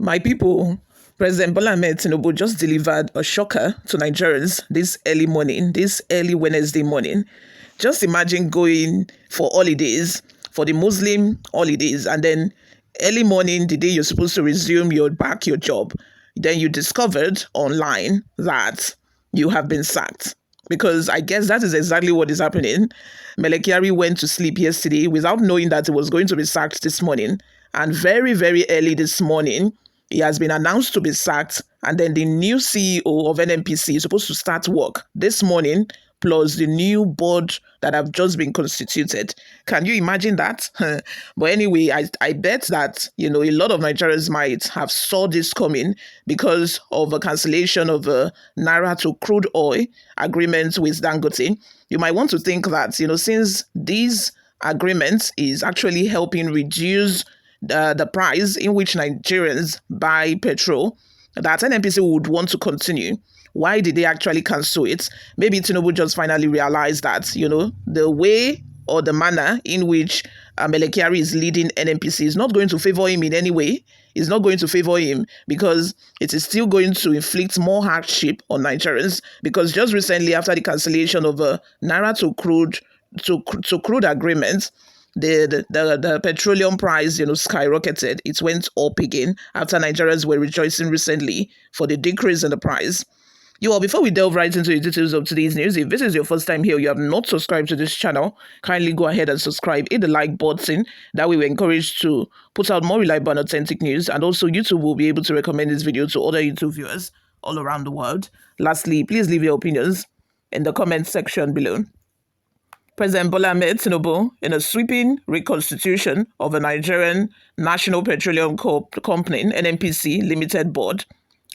My people, President Bola Ahmed Tinubu just delivered a shocker to Nigerians this early morning, this early Wednesday morning. Just imagine going for holidays, for the Muslim holidays, and then early morning, the day you're supposed to resume your job, then you discovered online that you have been sacked. Because I guess that is exactly what is happening. Kyari went to sleep yesterday without knowing that he was going to be sacked this morning. And very, very early this morning, he has been announced to be sacked, and then the new CEO of Nnpc is supposed to start work this morning, plus the new board that have just been constituted. Can you imagine that? But anyway, I bet that, a lot of Nigerians might have saw this coming because of a cancellation of a Naira-to-Crude oil agreement with Dangote. You might want to think that, since these agreements is actually helping reduce the price in which Nigerians buy petrol, that Nnpc would want to continue. Why did they actually cancel it? Maybe Tinubu just finally realized that, the way or the manner in which Kyari is leading Nnpc is not going to favor him in any way. It's not going to favor him because it is still going to inflict more hardship on Nigerians, because just recently, after the cancellation of a Naira-to-Crude agreement, the petroleum price, skyrocketed. It went up again after Nigerians were rejoicing recently for the decrease in the price. Before we delve right into the details of today's news, if this is your first time here, you have not subscribed to this channel, kindly go ahead and subscribe, hit the like button. That way we're encouraged to put out more reliable and authentic news, and also YouTube will be able to recommend this video to other YouTube viewers all around the world. Lastly, please leave your opinions in the comment section below. President Bola Ahmed Tinubu, in a sweeping reconstitution of the Nigerian National Petroleum Company (Nnpc) Limited Board,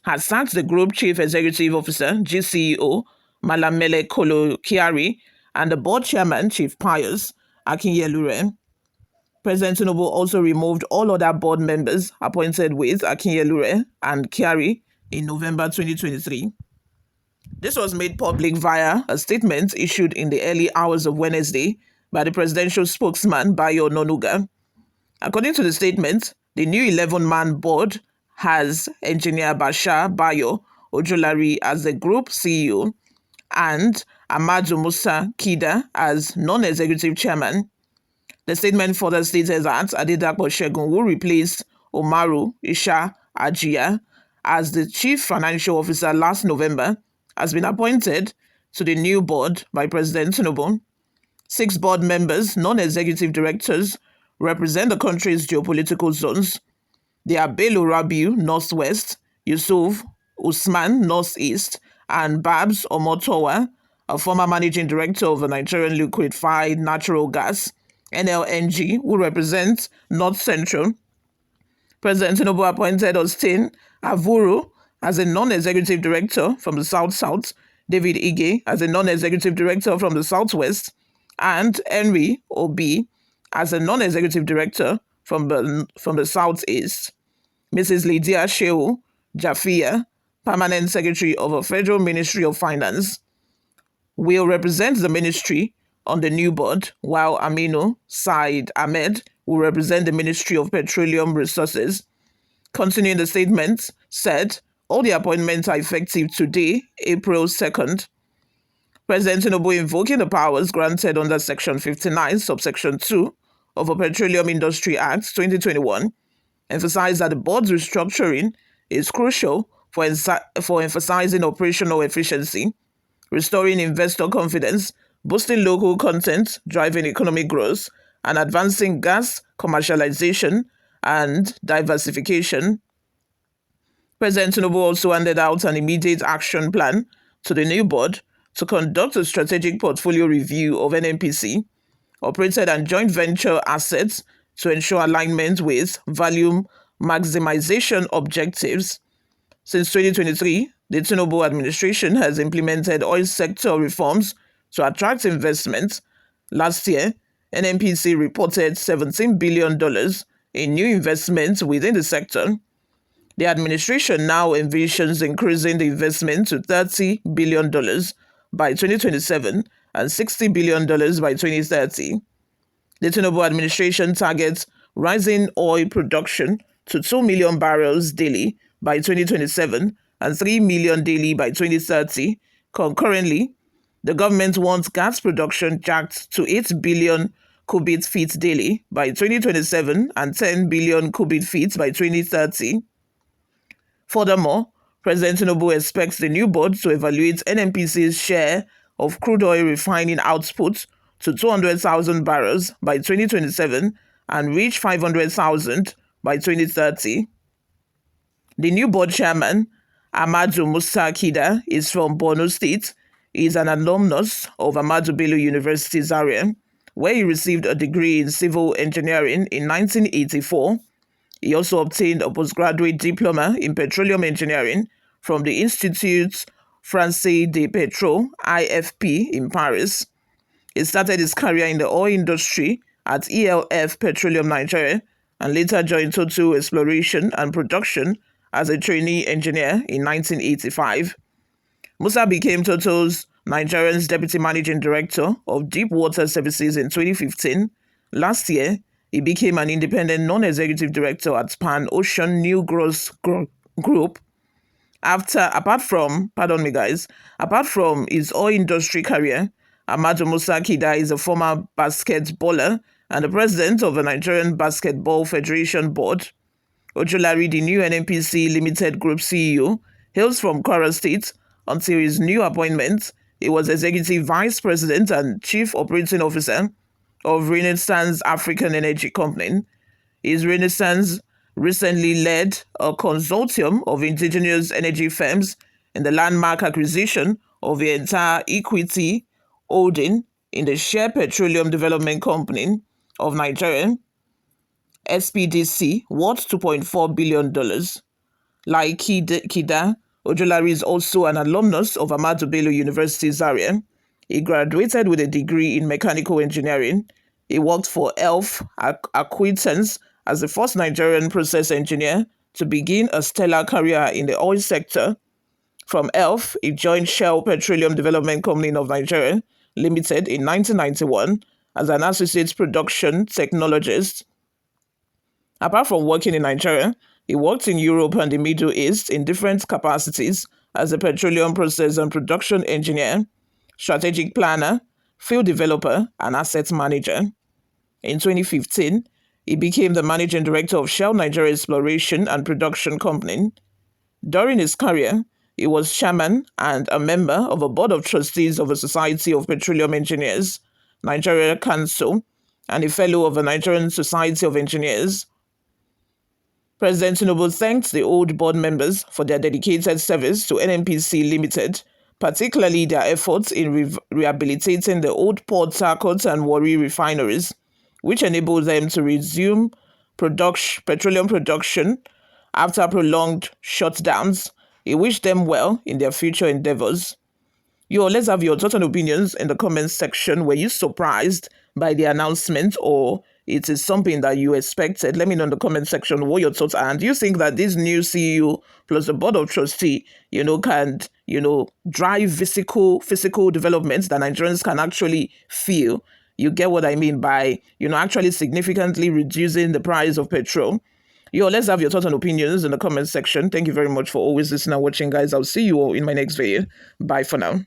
has sacked the Group Chief Executive Officer (GCEO) Malamele Kolo Kyari and the Board Chairman Chief Pius Akinyelure. President Tinubu also removed all other board members appointed with Akinyelure and Kyari in November 2023. This was made public via a statement issued in the early hours of Wednesday by the presidential spokesman, Bayo Ononuga. According to the statement, the new 11-man board has Engineer Bashar Bayo Ojolari as the group CEO and Amadu Musa Kida as non-executive chairman. The statement further stated that Adedapo Segun will replace Omaru Isha Ajia as the chief financial officer last November, has been appointed to the new board by President Tinubu. 6 board members, non-executive directors, represent the country's geopolitical zones. They are Bello Rabiu, Northwest, Yusuf Usman, Northeast, and Babs Omotowa, a former managing director of the Nigerian Liquefied Natural Gas, NLNG, who represents North Central. President Tinubu appointed Austin Avuru as a non-executive director from the South-South, David Ige as a non-executive director from the Southwest, and Henry Obi as a non-executive director from the Southeast. Mrs. Lydia Shehu Jafia, Permanent Secretary of the Federal Ministry of Finance, will represent the ministry on the new board, while Aminu Said Ahmed will represent the Ministry of Petroleum Resources. Continuing the statement, said, all the appointments are effective today, April 2nd. President Tinubu, invoking the powers granted under Section 59, subsection 2 of the Petroleum Industry Act 2021, emphasized that the board's restructuring is crucial for emphasizing operational efficiency, restoring investor confidence, boosting local content, driving economic growth, and advancing gas commercialization and diversification. President Tinubu also handed out an immediate action plan to the new board to conduct a strategic portfolio review of Nnpc, operated and joint venture assets to ensure alignment with value maximization objectives. Since 2023, the Tinubu administration has implemented oil sector reforms to attract investment. Last year, Nnpc reported $17 billion in new investments within the sector. The administration now envisions increasing the investment to $30 billion by 2027 and $60 billion by 2030. The Tinubu administration targets rising oil production to 2 million barrels daily by 2027 and 3 million daily by 2030. Concurrently, the government wants gas production jacked to 8 billion cubic feet daily by 2027 and 10 billion cubic feet by 2030. Furthermore, President Tinubu expects the new board to evaluate Nnpc's share of crude oil refining output to 200,000 barrels by 2027 and reach 500,000 by 2030. The new board chairman, Ahmadu Musa Kida, is from Borno State. He is an alumnus of Ahmadu Bello University, Zaria, where he received a degree in civil engineering in 1984. He also obtained a postgraduate diploma in petroleum engineering from the Institut Français de Pétrole, IFP, in Paris. He started his career in the oil industry at ELF Petroleum Nigeria and later joined Total Exploration and Production as a trainee engineer in 1985. Musa became Total's Nigerian's Deputy Managing Director of Deep Water Services in 2015. Last year, he became an independent non-executive director at Pan Ocean New Growth Group. Apart from his oil industry career, Ahmadu Musa Kida is a former basketballer and the president of the Nigerian Basketball Federation Board. Ojulari, the new Nnpc Limited Group CEO, hails from Kwara State. Until his new appointment, he was Executive Vice President and Chief Operating Officer of Renaissance African Energy Company. His Renaissance recently led a consortium of indigenous energy firms in the landmark acquisition of the entire equity holding in the Share Petroleum Development Company of Nigeria, SPDC, worth $2.4 billion. Like Kida, Ojulari is also an alumnus of Ahmadu Bello University, Zaria. He graduated with a degree in mechanical engineering. He worked for ELF Acquaintance as the first Nigerian process engineer to begin a stellar career in the oil sector. From ELF, he joined Shell Petroleum Development Company of Nigeria Limited in 1991 as an associate production technologist. Apart from working in Nigeria, he worked in Europe and the Middle East in different capacities as a petroleum process and production engineer, strategic planner, field developer, and asset manager. In 2015, he became the managing director of Shell Nigeria Exploration and Production Company. During his career, he was chairman and a member of a board of trustees of the Society of Petroleum Engineers, Nigeria Council, and a fellow of the Nigerian Society of Engineers. President Tinubu thanked the old board members for their dedicated service to Nnpc Limited, particularly their efforts in rehabilitating the old Port Harcourt and Warri refineries, which enabled them to resume petroleum production after prolonged shutdowns. He wished them well in their future endeavors. Let's have your thoughts and opinions in the comments section. Were you surprised by the announcement, or it is something that you expected? Let me know in the comment section what your thoughts are. And do you think that this new CEO plus the board of trustee, can, drive physical developments that Nigerians can actually feel? You get what I mean by, actually significantly reducing the price of petrol. Let's have your thoughts and opinions in the comment section. Thank you very much for always listening and watching, guys. I'll see you all in my next video. Bye for now.